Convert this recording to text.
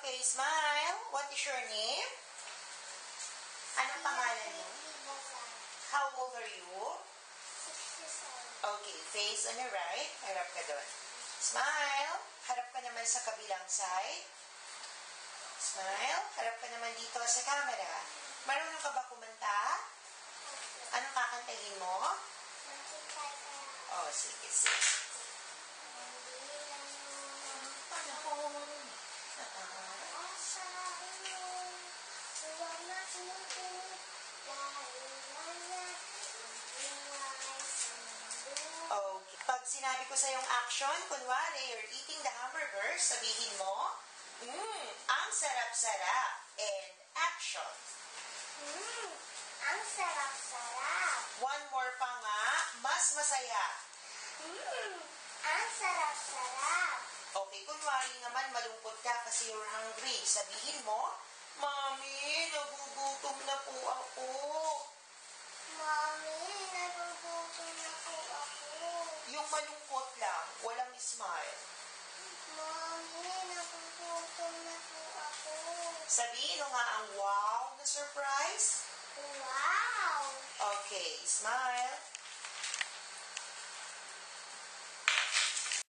Okay, smile. What is your name? Anong pangalan mo? How old are you? 67. Okay, face on your right. Harap ka doon. Smile. Harap ka naman sa kabilang side. Smile. Harap ka naman dito sa camera. Marunong ka ba kumanta? Anong kakantahin mo? Oh, sige, sige. Okay. Pag sinabi ko sa yung action, kunwari, you're eating the hamburger, sabihin mo, ang sarap-sarap. And action. Ang sarap-sarap. One more pa nga, mas masaya. Ang sarap-sarap. Okay, kunwari naman malungkot ka kasi you're hungry. Sabihin mo, Mami, nagugutom na po ako. Mami, nagugutom na po ako. Yung malungkot lang, walang smile. Mami, nagugutom na po ako. Sabihin mo nga ang wow na surprise. Wow! Okay, smile.